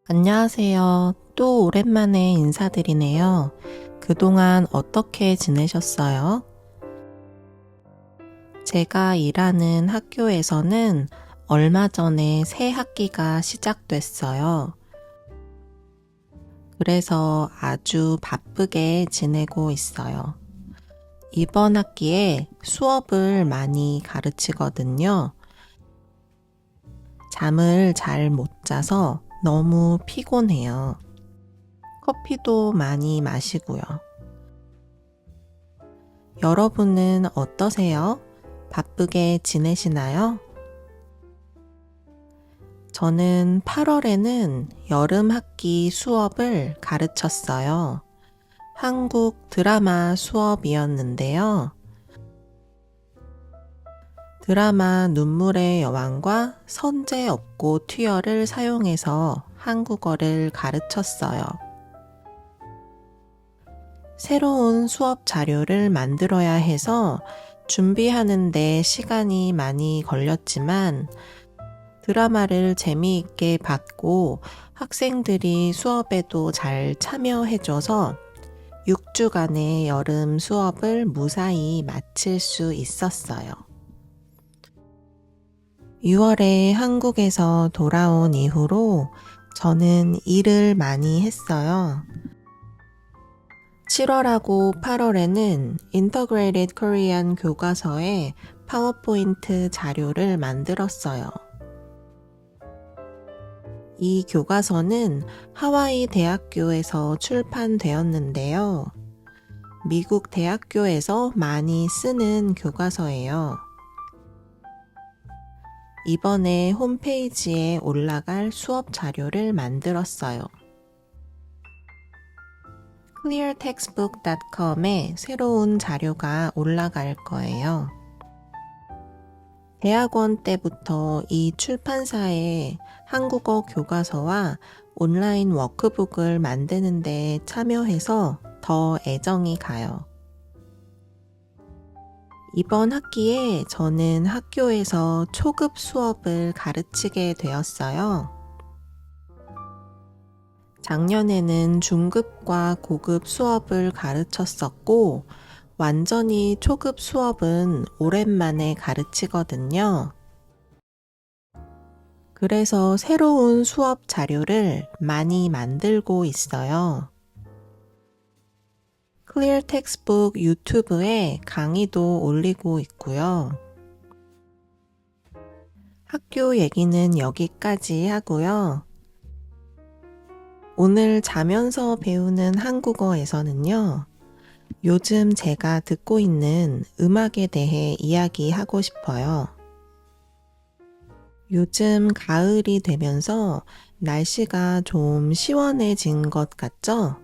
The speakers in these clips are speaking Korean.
안녕하세요. 또 오랜만에 인사드리네요. 그동안 어떻게 지내셨어요? 제가 일하는 학교에서는 얼마 전에 새 학기가 시작됐어요. 그래서 아주 바쁘게 지내고 있어요. 이번 학기에 수업을 많이 가르치거든요. 잠을 잘 못 자서 너무 피곤해요. 커피도 많이 마시고요. 여러분은 어떠세요? 바쁘게 지내시나요? 저는 8월에는 여름 학기 수업을 가르쳤어요. 한국 드라마 수업이었는데요. 드라마 눈물의 여왕과 선제 없고 튀어를 사용해서 한국어를 가르쳤어요. 새로운 수업 자료를 만들어야 해서 준비하는데 시간이 많이 걸렸지만 드라마를 재미있게 봤고 학생들이 수업에도 잘 참여해줘서 6주간의 여름 수업을 무사히 마칠 수 있었어요. 6월에 한국에서 돌아온 이후로 저는 일을 많이 했어요. 7월하고 8월에는 Integrated Korean 교과서에 파워포인트 자료를 만들었어요. 이 교과서는 하와이 대학교에서 출판되었는데요. 미국 대학교에서 많이 쓰는 교과서예요. 이번에 홈페이지에 올라갈 수업 자료를 만들었어요. cleartextbook.com에 새로운 자료가 올라갈 거예요. 대학원 때부터 이 출판사에 한국어 교과서와 온라인 워크북을 만드는 데 참여해서 더 애정이 가요. 이번 학기에 저는 학교에서 초급 수업을 가르치게 되었어요. 작년에는 중급과 고급 수업을 가르쳤었고, 완전히 초급 수업은 오랜만에 가르치거든요. 그래서 새로운 수업 자료를 많이 만들고 있어요. 클리어 텍스트북 유튜브에 강의도 올리고 있고요. 학교 얘기는 여기까지 하고요. 오늘 자면서 배우는 한국어에서는요. 요즘 제가 듣고 있는 음악에 대해 이야기하고 싶어요. 요즘 가을이 되면서 날씨가 좀 시원해진 것 같죠?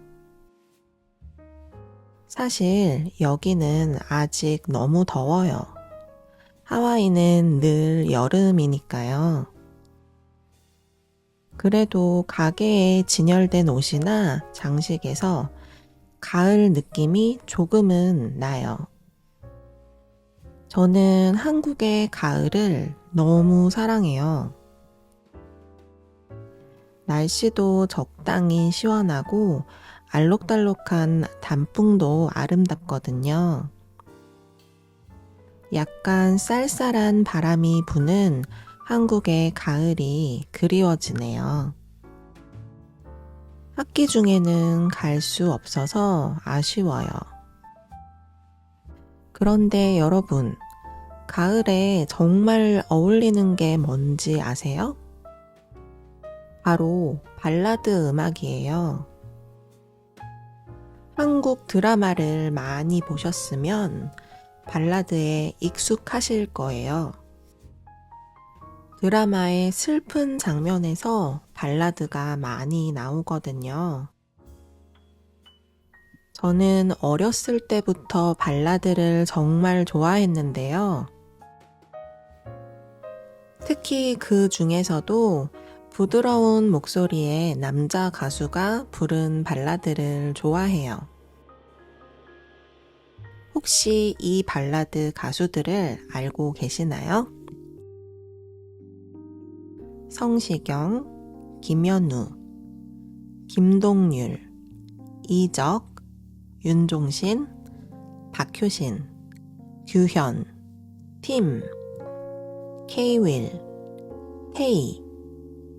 사실 여기는 아직 너무 더워요. 하와이는 늘 여름이니까요. 그래도 가게에 진열된 옷이나 장식에서 가을 느낌이 조금은 나요. 저는 한국의 가을을 너무 사랑해요. 날씨도 적당히 시원하고 알록달록한 단풍도 아름답거든요. 약간 쌀쌀한 바람이 부는 한국의 가을이 그리워지네요. 학기 중에는 갈 수 없어서 아쉬워요. 그런데 여러분, 가을에 정말 어울리는 게 뭔지 아세요? 바로 발라드 음악이에요. 한국 드라마를 많이 보셨으면 발라드에 익숙하실 거예요. 드라마의 슬픈 장면에서 발라드가 많이 나오거든요. 저는 어렸을 때부터 발라드를 정말 좋아했는데요. 특히 그 중에서도 부드러운 목소리의 남자 가수가 부른 발라드를 좋아해요. 혹시 이 발라드 가수들을 알고 계시나요? 성시경, 김연우, 김동률, 이적, 윤종신, 박효신, 규현, 팀, 케이윌, 테이,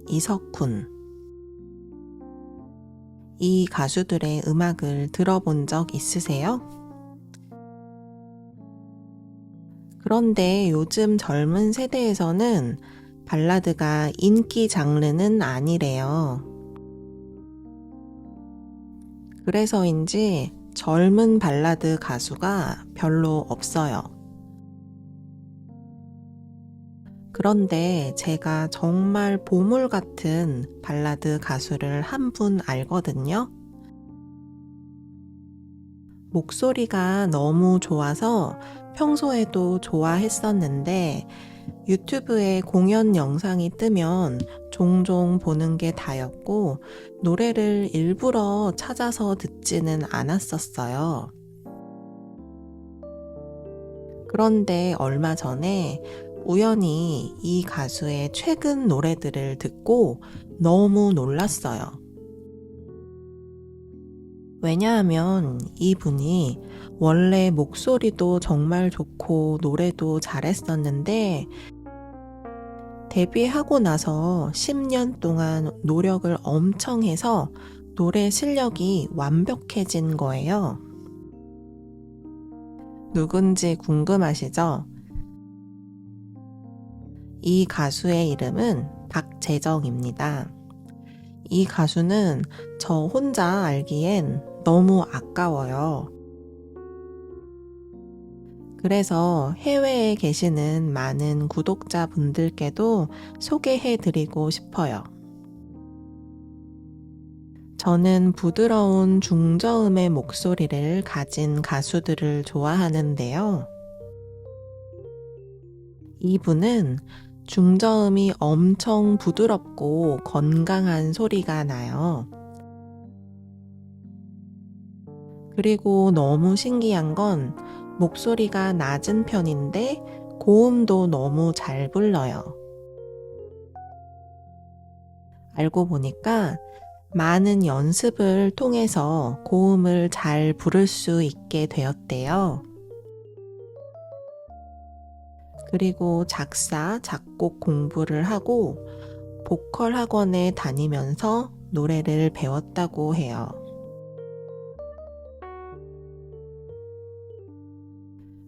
이석훈. 이 가수들의 음악을 들어본 적 있으세요? 그런데 요즘 젊은 세대에서는 발라드가 인기 장르는 아니래요. 그래서인지 젊은 발라드 가수가 별로 없어요. 그런데 제가 정말 보물 같은 발라드 가수를 한 분 알거든요. 목소리가 너무 좋아서 평소에도 좋아했었는데 유튜브에 공연 영상이 뜨면 종종 보는 게 다였고 노래를 일부러 찾아서 듣지는 않았었어요. 그런데 얼마 전에 우연히 이 가수의 최근 노래들을 듣고 너무 놀랐어요. 왜냐하면 이분이 원래 목소리도 정말 좋고 노래도 잘했었는데 데뷔하고 나서 10년 동안 노력을 엄청 해서 노래 실력이 완벽해진 거예요. 누군지 궁금하시죠? 이 가수의 이름은 박재정입니다. 이 가수는 저 혼자 알기엔 너무 아까워요. 그래서 해외에 계시는 많은 구독자분들께도 소개해드리고 싶어요. 저는 부드러운 중저음의 목소리를 가진 가수들을 좋아하는데요. 이분은 중저음이 엄청 부드럽고 건강한 소리가 나요. 그리고 너무 신기한 건 목소리가 낮은 편인데 고음도 너무 잘 불러요. 알고 보니까 많은 연습을 통해서 고음을 잘 부를 수 있게 되었대요. 그리고 작사, 작곡 공부를 하고 보컬 학원에 다니면서 노래를 배웠다고 해요.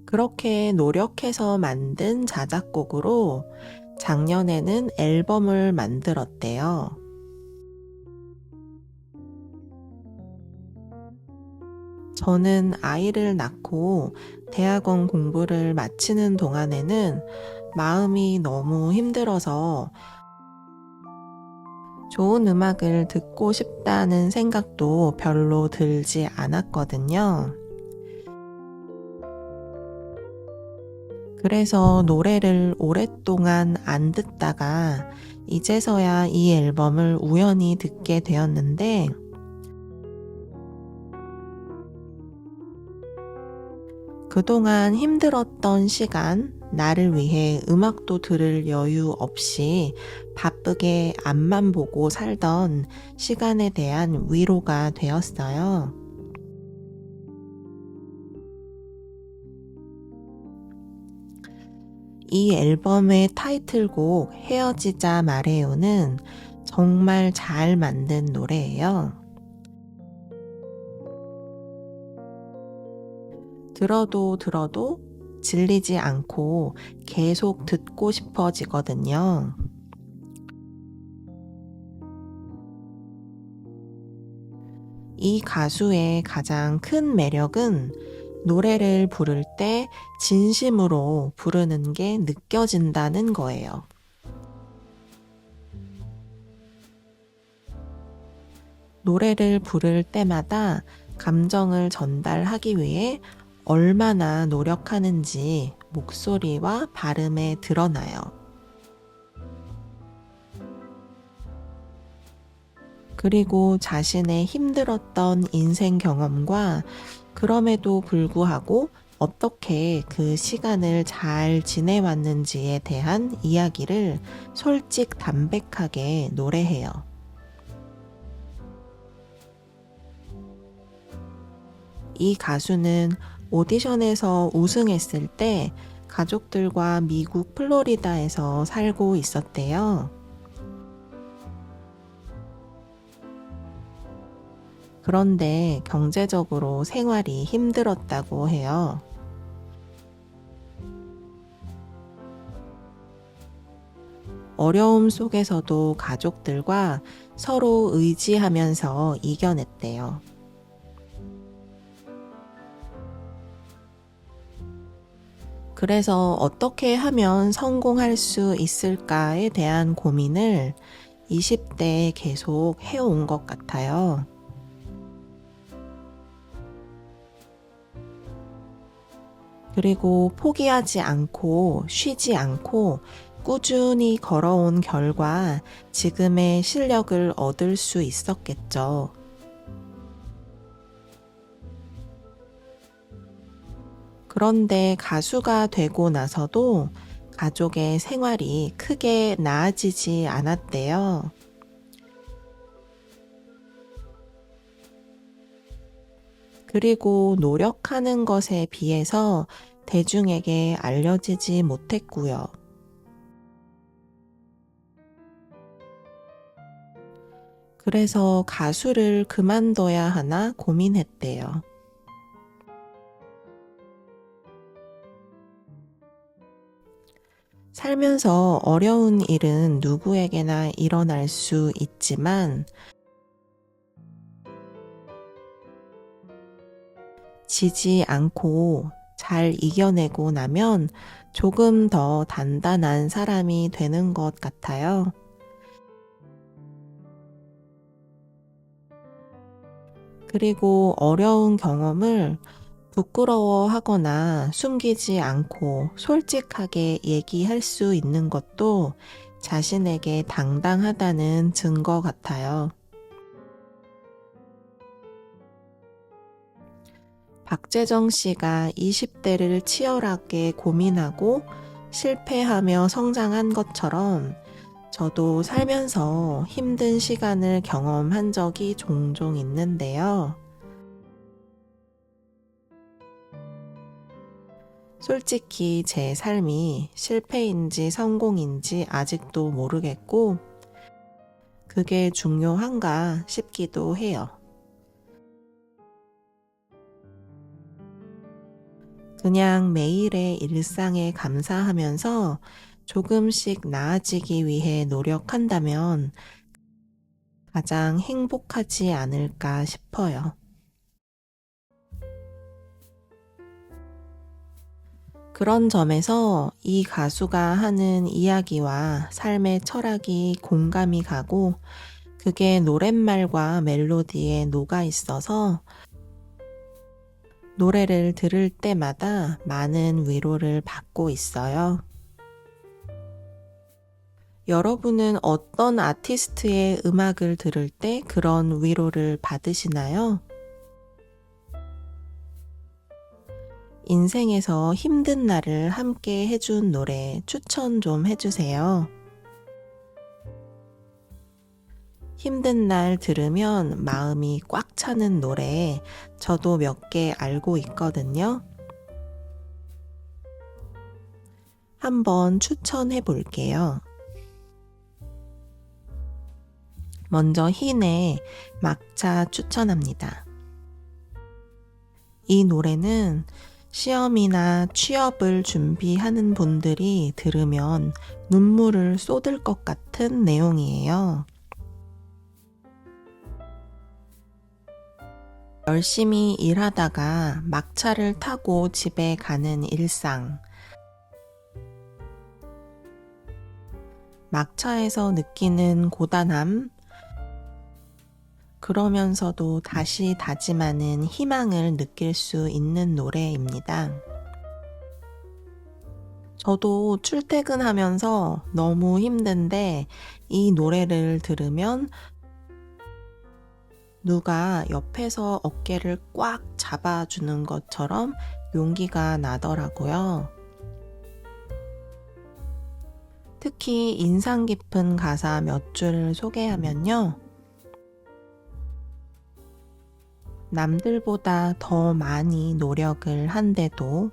그렇게 노력해서 만든 자작곡으로 작년에는 앨범을 만들었대요. 저는 아이를 낳고 대학원 공부를 마치는 동안에는 마음이 너무 힘들어서 좋은 음악을 듣고 싶다는 생각도 별로 들지 않았거든요. 그래서 노래를 오랫동안 안 듣다가 이제서야 이 앨범을 우연히 듣게 되었는데 그동안 힘들었던 시간, 나를 위해 음악도 들을 여유 없이 바쁘게 앞만 보고 살던 시간에 대한 위로가 되었어요. 이 앨범의 타이틀곡 헤어지자 말해요는 정말 잘 만든 노래예요. 들어도 질리지 않고 계속 듣고 싶어지거든요. 이 가수의 가장 큰 매력은 노래를 부를 때 진심으로 부르는 게 느껴진다는 거예요. 노래를 부를 때마다 감정을 전달하기 위해 얼마나 노력하는지 목소리와 발음에 드러나요. 그리고 자신의 힘들었던 인생 경험과 그럼에도 불구하고 어떻게 그 시간을 잘 지내왔는지에 대한 이야기를 솔직담백하게 노래해요. 이 가수는 오디션에서 우승했을 때 가족들과 미국 플로리다에서 살고 있었대요. 그런데 경제적으로 생활이 힘들었다고 해요. 어려움 속에서도 가족들과 서로 의지하면서 이겨냈대요. 그래서 어떻게 하면 성공할 수 있을까에 대한 고민을 20대에 계속 해온 것 같아요. 그리고 포기하지 않고 쉬지 않고 꾸준히 걸어온 결과 지금의 실력을 얻을 수 있었겠죠. 그런데 가수가 되고 나서도 가족의 생활이 크게 나아지지 않았대요. 그리고 노력하는 것에 비해서 대중에게 알려지지 못했고요. 그래서 가수를 그만둬야 하나 고민했대요. 살면서 어려운 일은 누구에게나 일어날 수 있지만 지지 않고 잘 이겨내고 나면 조금 더 단단한 사람이 되는 것 같아요. 그리고 어려운 경험을 부끄러워하거나 숨기지 않고 솔직하게 얘기할 수 있는 것도 자신에게 당당하다는 증거 같아요. 박재정 씨가 20대를 치열하게 고민하고 실패하며 성장한 것처럼 저도 살면서 힘든 시간을 경험한 적이 종종 있는데요. 솔직히 제 삶이 실패인지 성공인지 아직도 모르겠고, 그게 중요한가 싶기도 해요. 그냥 매일의 일상에 감사하면서 조금씩 나아지기 위해 노력한다면 가장 행복하지 않을까 싶어요. 그런 점에서 이 가수가 하는 이야기와 삶의 철학이 공감이 가고 그게 노랫말과 멜로디에 녹아 있어서 노래를 들을 때마다 많은 위로를 받고 있어요. 여러분은 어떤 아티스트의 음악을 들을 때 그런 위로를 받으시나요? 인생에서 힘든 날을 함께 해준 노래 추천 좀 해주세요. 힘든 날 들으면 마음이 꽉 차는 노래 저도 몇 개 알고 있거든요. 한번 추천해 볼게요. 먼저 흰의 막차 추천합니다. 이 노래는 시험이나 취업을 준비하는 분들이 들으면 눈물을 쏟을 것 같은 내용이에요. 열심히 일하다가 막차를 타고 집에 가는 일상. 막차에서 느끼는 고단함, 그러면서도 다시 다짐하는 희망을 느낄 수 있는 노래입니다. 저도 출퇴근하면서 너무 힘든데 이 노래를 들으면 누가 옆에서 어깨를 꽉 잡아주는 것처럼 용기가 나더라고요. 특히 인상 깊은 가사 몇 줄을 소개하면요. 남들보다 더 많이 노력을 한데도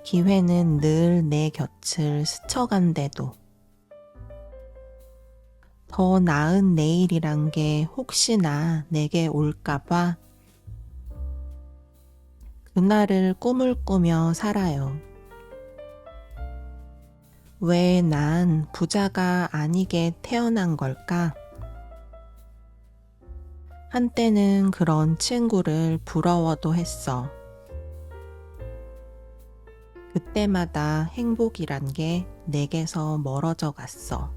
기회는 늘 내 곁을 스쳐간대도 더 나은 내일이란 게 혹시나 내게 올까봐 그날을 꿈을 꾸며 살아요. 왜 난 부자가 아니게 태어난 걸까? 한때는 그런 친구를 부러워도 했어. 그때마다 행복이란 게 내게서 멀어져 갔어.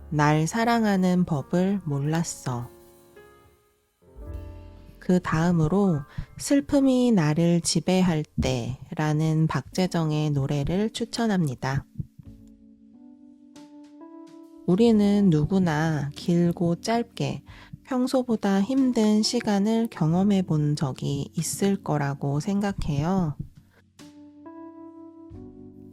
날 사랑하는 법을 몰랐어. 그 다음으로 슬픔이 나를 지배할 때라는 박재정의 노래를 추천합니다. 우리는 누구나 길고 짧게 평소보다 힘든 시간을 경험해 본 적이 있을 거라고 생각해요.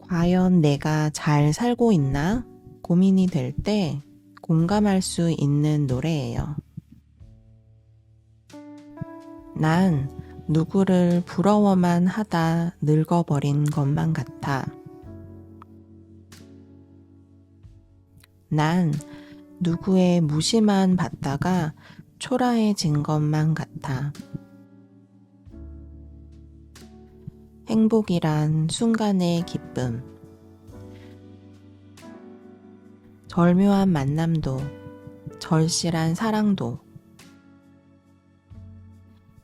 과연 내가 잘 살고 있나? 고민이 될 때 공감할 수 있는 노래예요. 난 누구를 부러워만 하다 늙어버린 것만 같아. 난 누구의 무시만 받다가 초라해진 것만 같아. 행복이란 순간의 기쁨. 절묘한 만남도, 절실한 사랑도,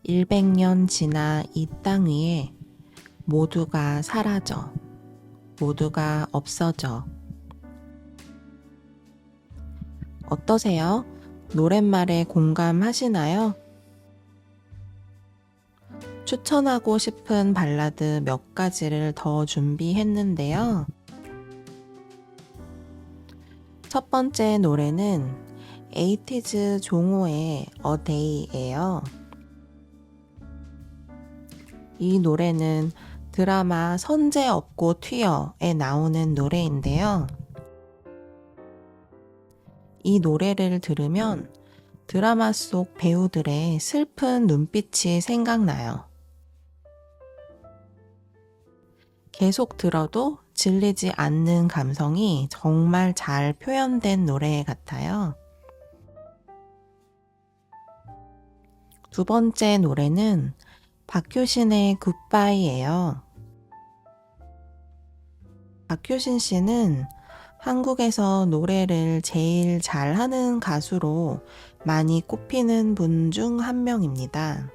100년 지나 이 땅 위에 모두가 사라져, 모두가 없어져. 어떠세요? 노랫말에 공감하시나요? 추천하고 싶은 발라드 몇 가지를 더 준비했는데요. 첫 번째 노래는 에이티즈 종호의 A Day예요. 이 노래는 드라마 선제 없고 튀어에 나오는 노래인데요. 이 노래를 들으면 드라마 속 배우들의 슬픈 눈빛이 생각나요. 계속 들어도 질리지 않는 감성이 정말 잘 표현된 노래 같아요. 두 번째 노래는 박효신의 굿바이예요. 박효신 씨는 한국에서 노래를 제일 잘하는 가수로 많이 꼽히는 분 중 한 명입니다.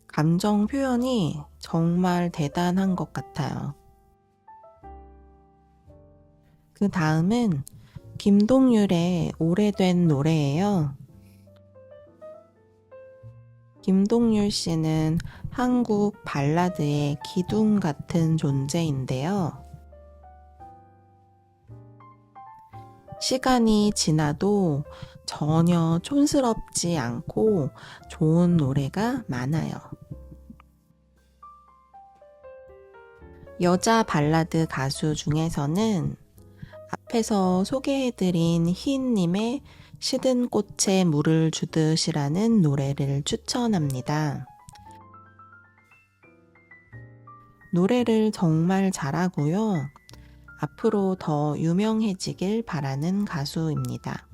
감정 표현이 정말 대단한 것 같아요. 그 다음은 김동률의 오래된 노래예요. 김동률 씨는 한국 발라드의 기둥 같은 존재인데요. 시간이 지나도 전혀 촌스럽지 않고 좋은 노래가 많아요. 여자 발라드 가수 중에서는 앞에서 소개해드린 희인님의 시든 꽃에 물을 주듯이라는 노래를 추천합니다. 노래를 정말 잘하고요. 앞으로 더 유명해지길 바라는 가수입니다.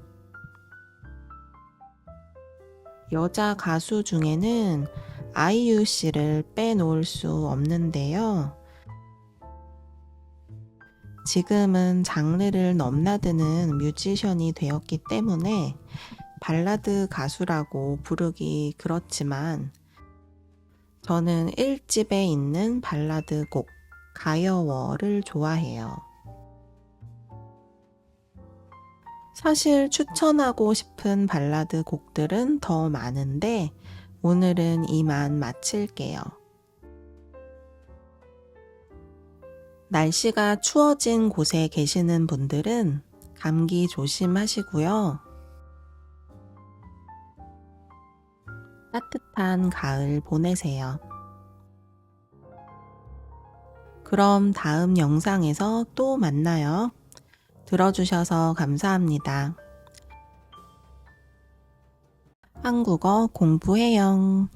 여자 가수 중에는 아이유 씨를 빼놓을 수 없는데요. 지금은 장르를 넘나드는 뮤지션이 되었기 때문에 발라드 가수라고 부르기 그렇지만 저는 1집에 있는 발라드 곡 가여워를 좋아해요. 사실 추천하고 싶은 발라드 곡들은 더 많은데 오늘은 이만 마칠게요. 날씨가 추워진 곳에 계시는 분들은 감기 조심하시고요. 따뜻한 가을 보내세요. 그럼 다음 영상에서 또 만나요. 들어주셔서 감사합니다. 한국어 공부해요.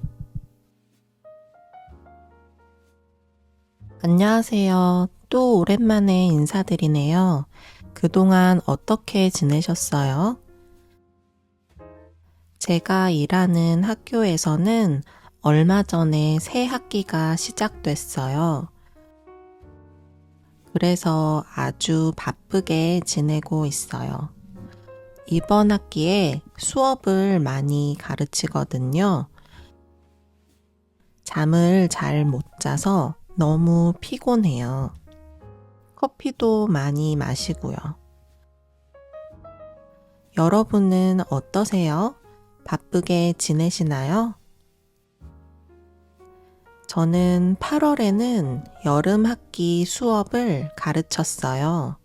안녕하세요. 또 오랜만에 인사드리네요. 그동안 어떻게 지내셨어요? 제가 일하는 학교에서는 얼마 전에 새 학기가 시작됐어요. 그래서 아주 바쁘게 지내고 있어요. 이번 학기에 수업을 많이 가르치거든요. 잠을 잘 못 자서 너무 피곤해요. 커피도 많이 마시고요. 여러분은 어떠세요? 바쁘게 지내시나요? 저는 8월에는 여름 학기 수업을 가르쳤어요.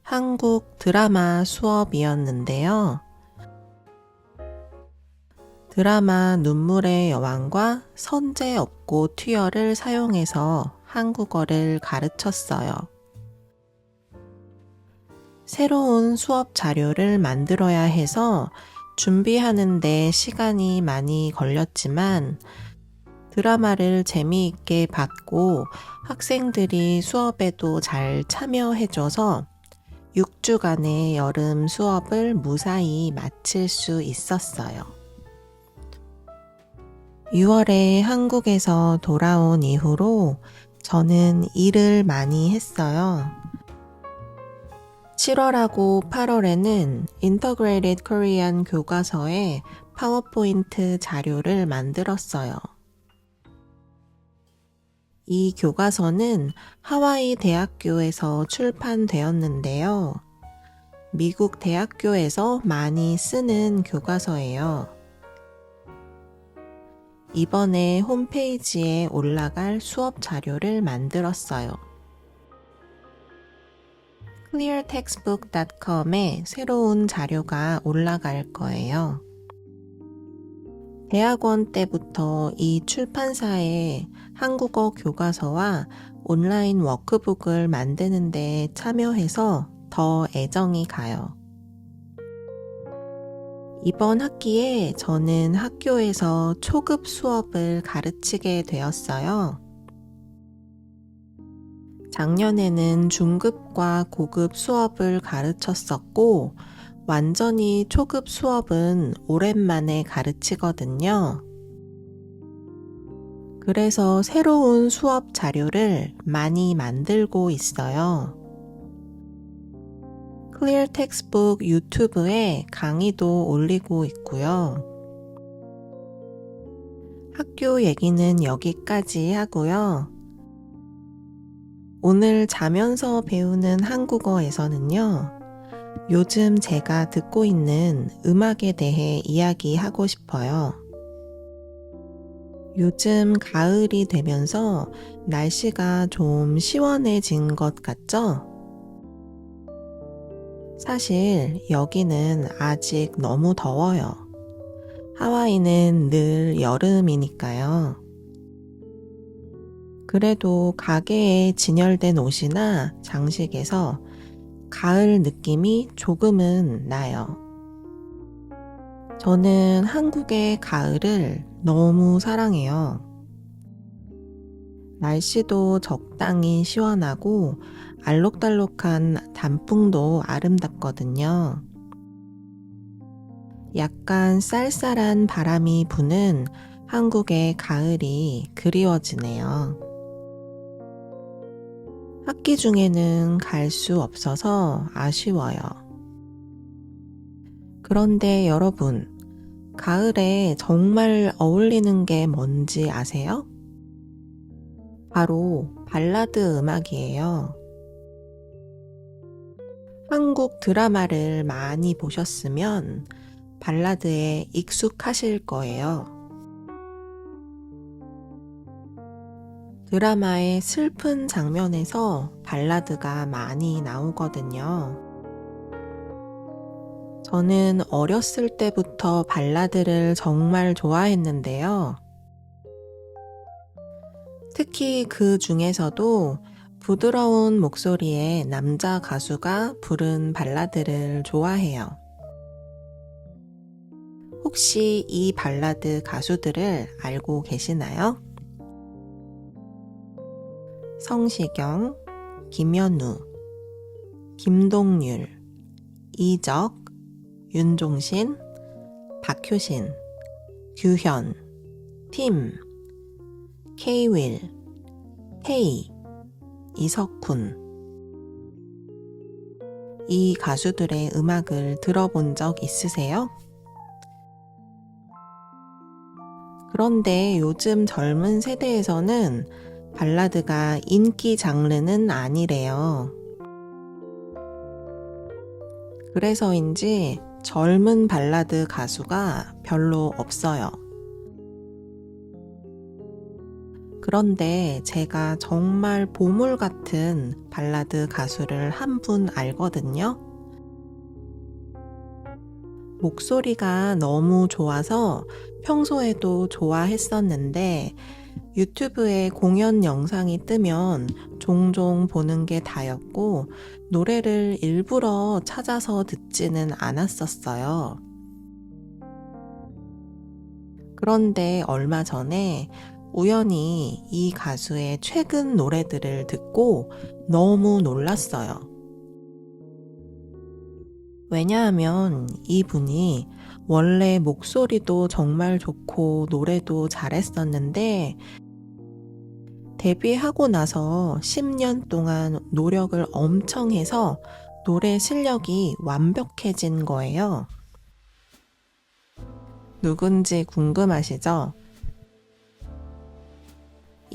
한국 드라마 수업이었는데요. 드라마 눈물의 여왕과 선제 없고 튀어를 사용해서 한국어를 가르쳤어요. 새로운 수업 자료를 만들어야 해서 준비하는데 시간이 많이 걸렸지만 드라마를 재미있게 봤고 학생들이 수업에도 잘 참여해줘서 6주간의 여름 수업을 무사히 마칠 수 있었어요. 6월에 한국에서 돌아온 이후로 저는 일을 많이 했어요. 7월하고 8월에는 Integrated Korean 교과서에 파워포인트 자료를 만들었어요. 이 교과서는 하와이 대학교에서 출판되었는데요. 미국 대학교에서 많이 쓰는 교과서예요. 이번에 홈페이지에 올라갈 수업 자료를 만들었어요. cleartextbook.com에 새로운 자료가 올라갈 거예요. 대학원 때부터 이 출판사에 한국어 교과서와 온라인 워크북을 만드는 데 참여해서 더 애정이 가요. 이번 학기에 저는 학교에서 초급 수업을 가르치게 되었어요. 작년에는 중급과 고급 수업을 가르쳤었고 완전히 초급 수업은 오랜만에 가르치거든요. 그래서 새로운 수업 자료를 많이 만들고 있어요. Clear Textbook 유튜브에 강의도 올리고 있고요. 학교 얘기는 여기까지 하고요. 오늘 자면서 배우는 한국어에서는요. 요즘 제가 듣고 있는 음악에 대해 이야기하고 싶어요. 요즘 가을이 되면서 날씨가 좀 시원해진 것 같죠? 사실 여기는 아직 너무 더워요. 하와이는 늘 여름이니까요. 그래도 가게에 진열된 옷이나 장식에서 가을 느낌이 조금은 나요. 저는 한국의 가을을 너무 사랑해요. 날씨도 적당히 시원하고 알록달록한 단풍도 아름답거든요. 약간 쌀쌀한 바람이 부는 한국의 가을이 그리워지네요. 학기 중에는 갈 수 없어서 아쉬워요. 그런데 여러분, 가을에 정말 어울리는 게 뭔지 아세요? 바로 발라드 음악이에요. 한국 드라마를 많이 보셨으면 발라드에 익숙하실 거예요. 드라마의 슬픈 장면에서 발라드가 많이 나오거든요. 저는 어렸을 때부터 발라드를 정말 좋아했는데요. 특히 그 중에서도 부드러운 목소리의 남자 가수가 부른 발라드를 좋아해요. 혹시 이 발라드 가수들을 알고 계시나요? 성시경, 김연우, 김동률, 이적, 윤종신, 박효신, 규현, 팀, 케이윌, 헤이, 이석훈. 이 가수들의 음악을 들어본 적 있으세요? 그런데 요즘 젊은 세대에서는 발라드가 인기 장르는 아니래요. 그래서인지 젊은 발라드 가수가 별로 없어요. 그런데 제가 정말 보물 같은 발라드 가수를 한 분 알거든요. 목소리가 너무 좋아서 평소에도 좋아했었는데 유튜브에 공연 영상이 뜨면 종종 보는 게 다였고 노래를 일부러 찾아서 듣지는 않았었어요. 그런데 얼마 전에 우연히 이 가수의 최근 노래들을 듣고 너무 놀랐어요. 왜냐하면 이분이 원래 목소리도 정말 좋고 노래도 잘했었는데 데뷔하고 나서 10년 동안 노력을 엄청 해서 노래 실력이 완벽해진 거예요. 누군지 궁금하시죠?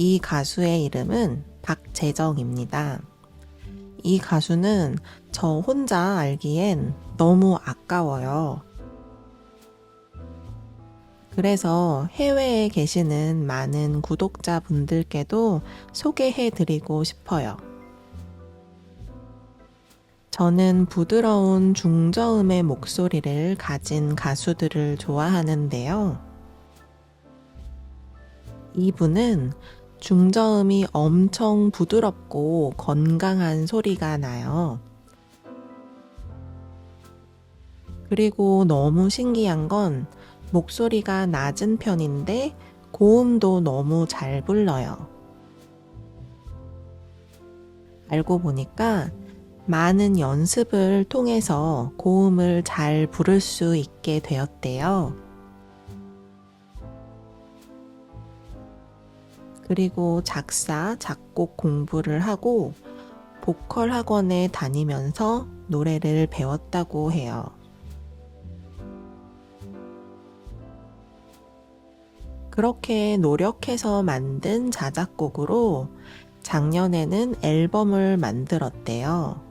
이 가수의 이름은 박재정입니다. 이 가수는 저 혼자 알기엔 너무 아까워요. 그래서 해외에 계시는 많은 구독자분들께도 소개해드리고 싶어요. 저는 부드러운 중저음의 목소리를 가진 가수들을 좋아하는데요. 이분은 중저음이 엄청 부드럽고 건강한 소리가 나요. 그리고 너무 신기한 건 목소리가 낮은 편인데 고음도 너무 잘 불러요. 알고 보니까 많은 연습을 통해서 고음을 잘 부를 수 있게 되었대요. 그리고 작사, 작곡 공부를 하고 보컬 학원에 다니면서 노래를 배웠다고 해요. 그렇게 노력해서 만든 자작곡으로 작년에는 앨범을 만들었대요.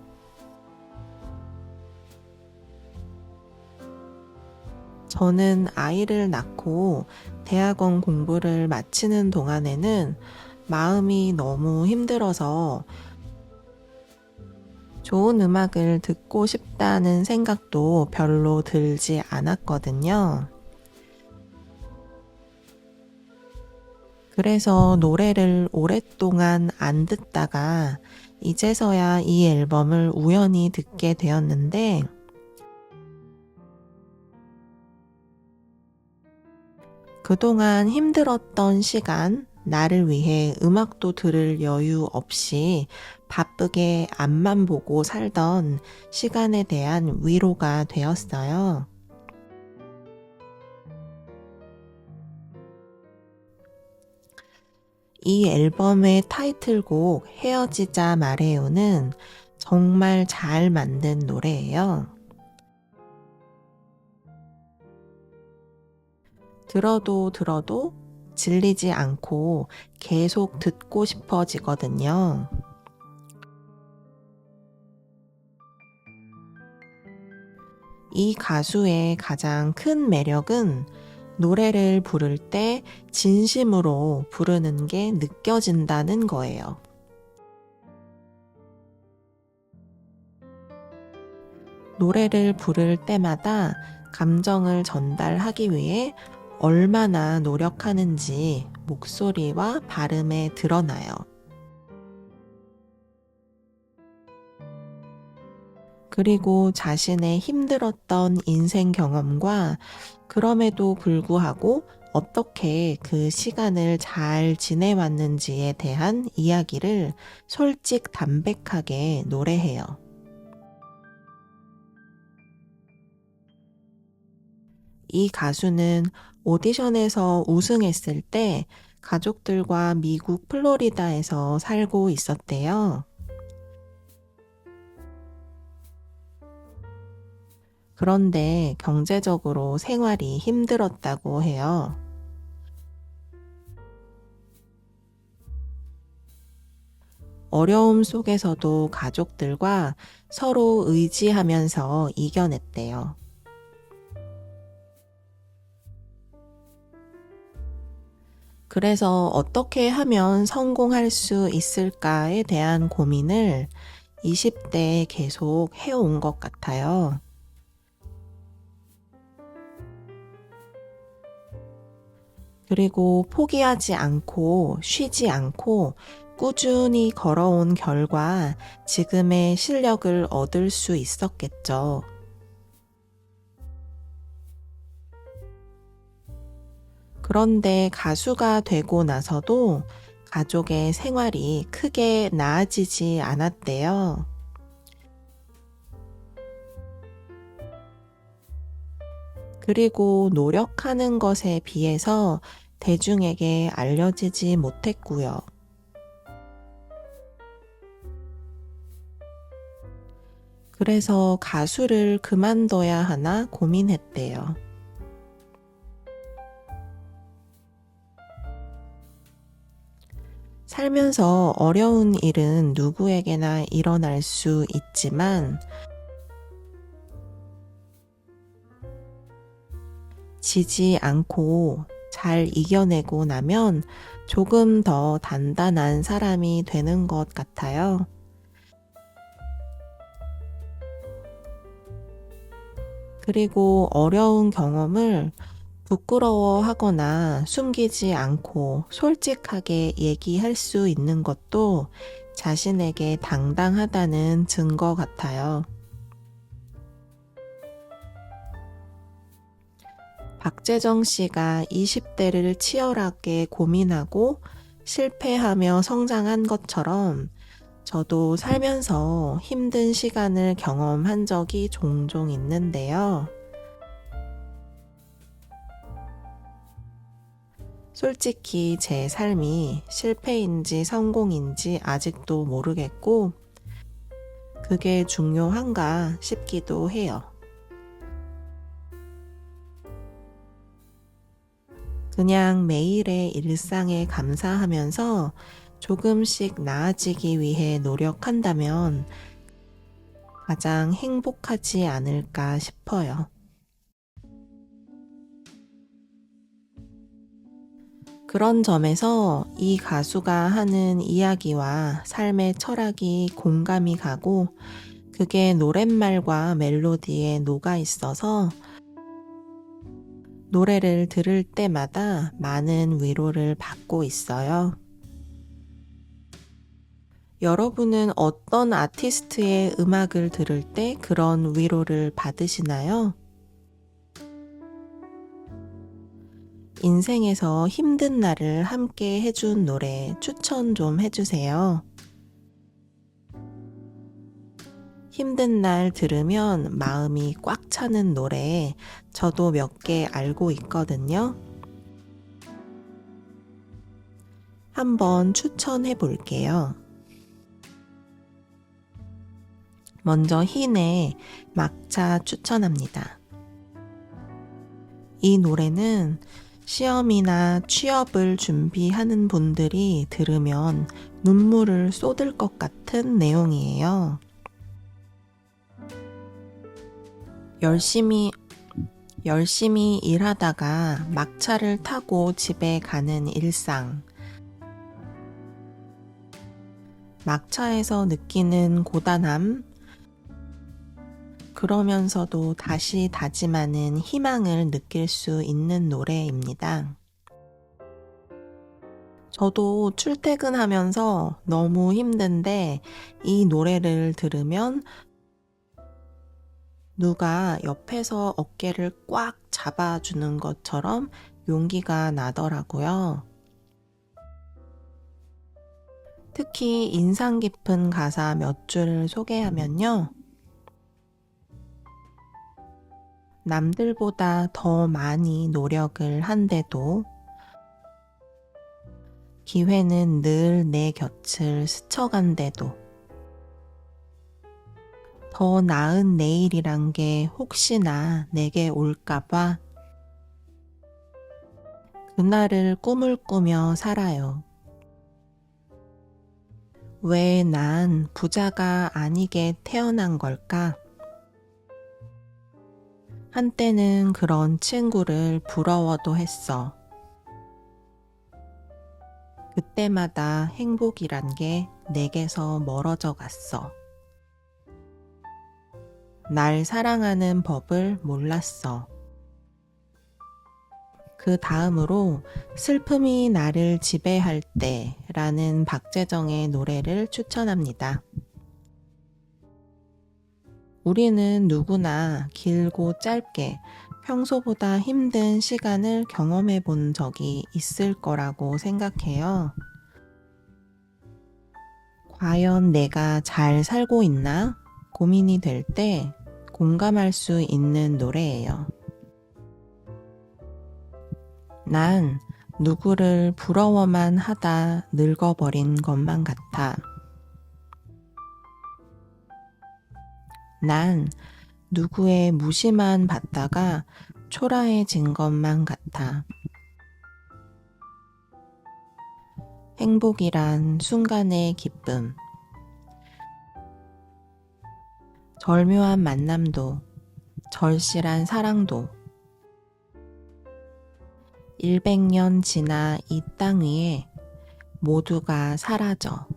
저는 아이를 낳고 대학원 공부를 마치는 동안에는 마음이 너무 힘들어서 좋은 음악을 듣고 싶다는 생각도 별로 들지 않았거든요. 그래서 노래를 오랫동안 안 듣다가 이제서야 이 앨범을 우연히 듣게 되었는데 그동안 힘들었던 시간, 나를 위해 음악도 들을 여유 없이 바쁘게 앞만 보고 살던 시간에 대한 위로가 되었어요. 이 앨범의 타이틀곡 헤어지자 말해요는 정말 잘 만든 노래예요. 들어도 질리지 않고 계속 듣고 싶어지거든요. 이 가수의 가장 큰 매력은 노래를 부를 때 진심으로 부르는 게 느껴진다는 거예요. 노래를 부를 때마다 감정을 전달하기 위해 얼마나 노력하는지 목소리와 발음에 드러나요. 그리고 자신의 힘들었던 인생 경험과 그럼에도 불구하고 어떻게 그 시간을 잘 지내왔는지에 대한 이야기를 솔직담백하게 노래해요. 이 가수는 오디션에서 우승했을 때 가족들과 미국 플로리다에서 살고 있었대요. 그런데 경제적으로 생활이 힘들었다고 해요. 어려움 속에서도 가족들과 서로 의지하면서 이겨냈대요. 그래서 어떻게 하면 성공할 수 있을까에 대한 고민을 20대에 계속 해온 것 같아요. 그리고 포기하지 않고 쉬지 않고 꾸준히 걸어온 결과 지금의 실력을 얻을 수 있었겠죠. 그런데 가수가 되고 나서도 가족의 생활이 크게 나아지지 않았대요. 그리고 노력하는 것에 비해서 대중에게 알려지지 못했고요. 그래서 가수를 그만둬야 하나 고민했대요. 살면서 어려운 일은 누구에게나 일어날 수 있지만 지지 않고 잘 이겨내고 나면 조금 더 단단한 사람이 되는 것 같아요. 그리고 어려운 경험을 부끄러워하거나 숨기지 않고 솔직하게 얘기할 수 있는 것도 자신에게 당당하다는 증거 같아요. 박재정 씨가 20대를 치열하게 고민하고 실패하며 성장한 것처럼 저도 살면서 힘든 시간을 경험한 적이 종종 있는데요. 솔직히 제 삶이 실패인지 성공인지 아직도 모르겠고, 그게 중요한가 싶기도 해요. 그냥 매일의 일상에 감사하면서 조금씩 나아지기 위해 노력한다면 가장 행복하지 않을까 싶어요. 그런 점에서 이 가수가 하는 이야기와 삶의 철학이 공감이 가고 그게 노랫말과 멜로디에 녹아 있어서 노래를 들을 때마다 많은 위로를 받고 있어요. 여러분은 어떤 아티스트의 음악을 들을 때 그런 위로를 받으시나요? 인생에서 힘든 날을 함께 해준 노래 추천 좀 해주세요. 힘든 날 들으면 마음이 꽉 차는 노래 저도 몇 개 알고 있거든요. 한번 추천해 볼게요. 먼저 흰의 막차 추천합니다. 이 노래는 시험이나 취업을 준비하는 분들이 들으면 눈물을 쏟을 것 같은 내용이에요. 열심히 일하다가 막차를 타고 집에 가는 일상. 막차에서 느끼는 고단함, 그러면서도 다시 다짐하는 희망을 느낄 수 있는 노래입니다. 저도 출퇴근하면서 너무 힘든데 이 노래를 들으면 누가 옆에서 어깨를 꽉 잡아주는 것처럼 용기가 나더라고요. 특히 인상 깊은 가사 몇 줄 소개하면요. 남들보다 더 많이 노력을 한데도 기회는 늘 내 곁을 스쳐간대도 더 나은 내일이란 게 혹시나 내게 올까봐 그날을 꿈을 꾸며 살아요. 왜 난 부자가 아니게 태어난 걸까? 한때는 그런 친구를 부러워도 했어. 그때마다 행복이란 게 내게서 멀어져 갔어. 날 사랑하는 법을 몰랐어. 그 다음으로 슬픔이 나를 지배할 때라는 박재정의 노래를 추천합니다. 우리는 누구나 길고 짧게 평소보다 힘든 시간을 경험해 본 적이 있을 거라고 생각해요. 과연 내가 잘 살고 있나? 고민이 될 때 공감할 수 있는 노래예요. 난 누구를 부러워만 하다 늙어버린 것만 같아. 난 누구의 무시만 받다가 초라해진 것만 같아. 행복이란 순간의 기쁨. 절묘한 만남도, 절실한 사랑도, 100년 지나 이 땅 위에 모두가 사라져,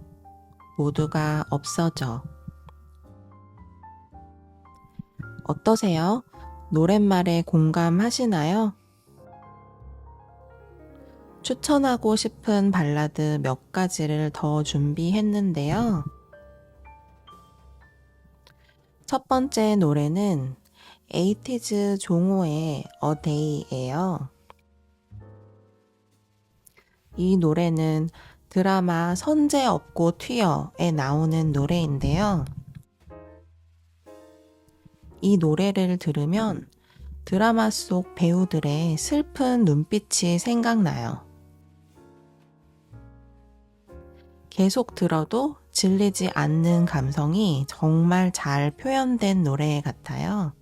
모두가 없어져. 어떠세요? 노랫말에 공감하시나요? 추천하고 싶은 발라드 몇 가지를 더 준비했는데요. 첫 번째 노래는 에이티즈 종호의 A Day예요. 이 노래는 드라마 선제 없고 튀어에 나오는 노래인데요. 이 노래를 들으면 드라마 속 배우들의 슬픈 눈빛이 생각나요. 계속 들어도 질리지 않는 감성이 정말 잘 표현된 노래 같아요.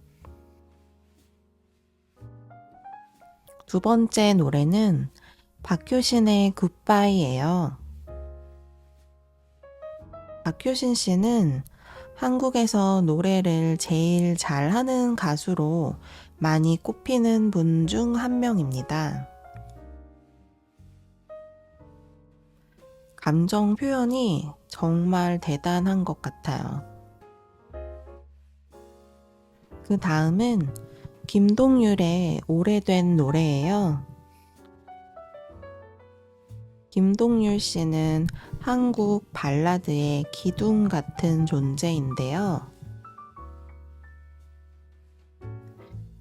두 번째 노래는 박효신의 굿바이예요. 박효신 씨는 한국에서 노래를 제일 잘하는 가수로 많이 꼽히는 분 중 한 명입니다. 감정 표현이 정말 대단한 것 같아요. 그 다음은 김동률의 오래된 노래예요. 김동률 씨는 한국 발라드의 기둥 같은 존재인데요.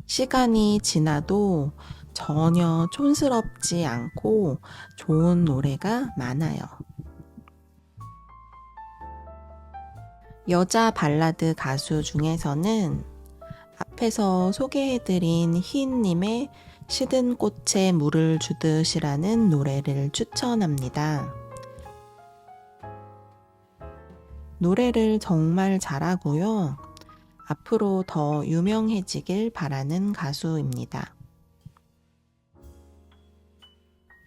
시간이 지나도 전혀 촌스럽지 않고 좋은 노래가 많아요. 여자 발라드 가수 중에서는 앞에서 소개해드린 희인님의 시든 꽃에 물을 주듯이라는 노래를 추천합니다. 노래를 정말 잘하고요. 앞으로 더 유명해지길 바라는 가수입니다.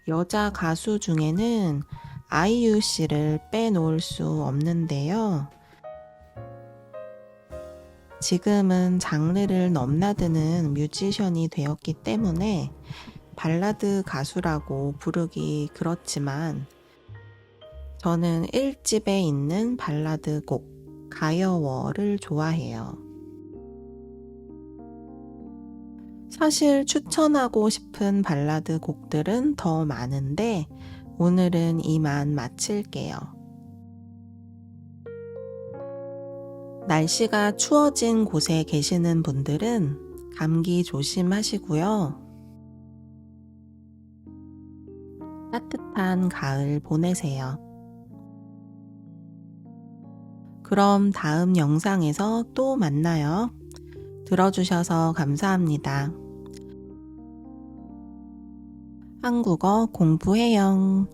여자 가수 중에는 아이유 씨를 빼놓을 수 없는데요. 지금은 장르를 넘나드는 뮤지션이 되었기 때문에 발라드 가수라고 부르기 그렇지만 저는 1집에 있는 발라드 곡 가여워를 좋아해요. 사실 추천하고 싶은 발라드 곡들은 더 많은데 오늘은 이만 마칠게요. 날씨가 추워진 곳에 계시는 분들은 감기 조심하시고요. 따뜻한 가을 보내세요. 그럼 다음 영상에서 또 만나요. 들어주셔서 감사합니다. 한국어 공부해요.